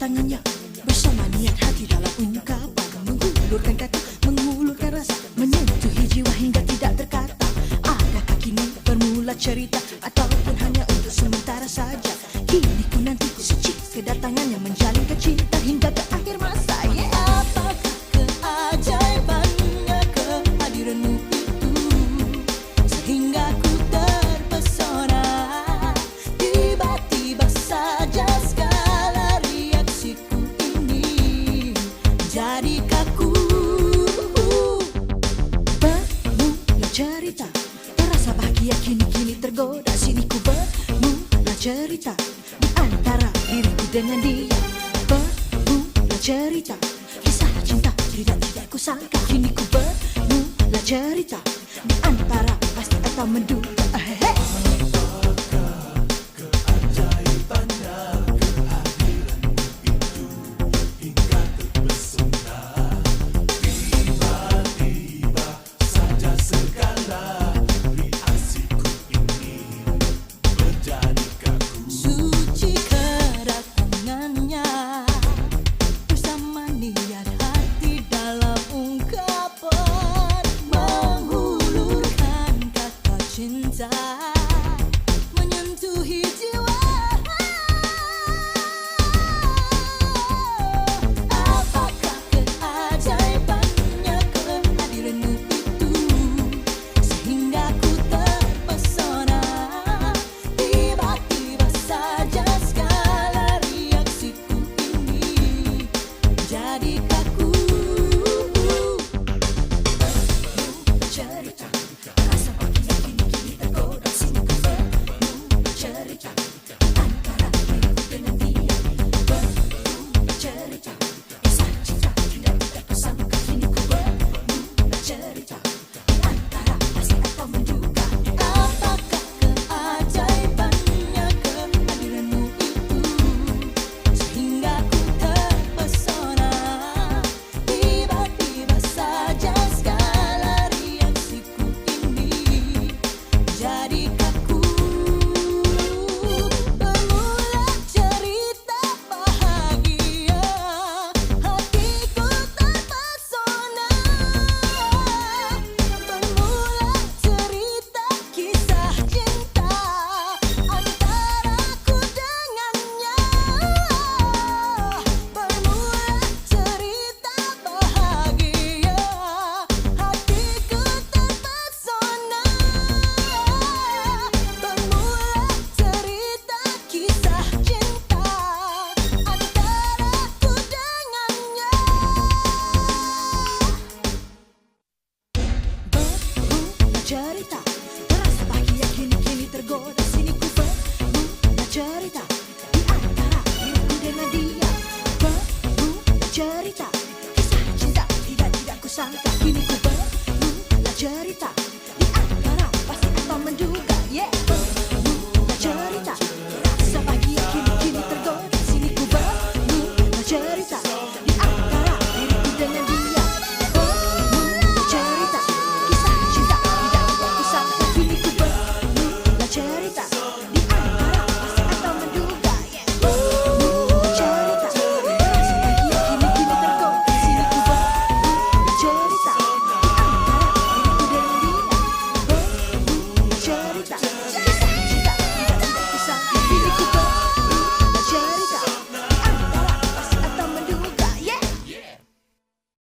kedatangannya bersama niat hati dalam ungkapan, mengulurkan kata, mengulurkan rasa, menyentuhi jiwa hingga tidak terkata. Adakah kini bermula cerita ataupun hanya untuk sementara saja? Kini ku nanti suci kedatangannya, menjalinkan cinta hingga ke akhir masa. Apakah keajaibannya kehadiranmu itu sehingga ku terpesona? Tiba-tiba saja segala reaksiku ini jadi kaku. Bermula cerita, terasa bahagia, kini tergoda. Sini ku bermula cerita di antara diriku dengan dia. Bermula cerita, kisah cinta tidak ku sangka. Kini ku bermula cerita di antara pasti atau menduga. Suci kedatangannya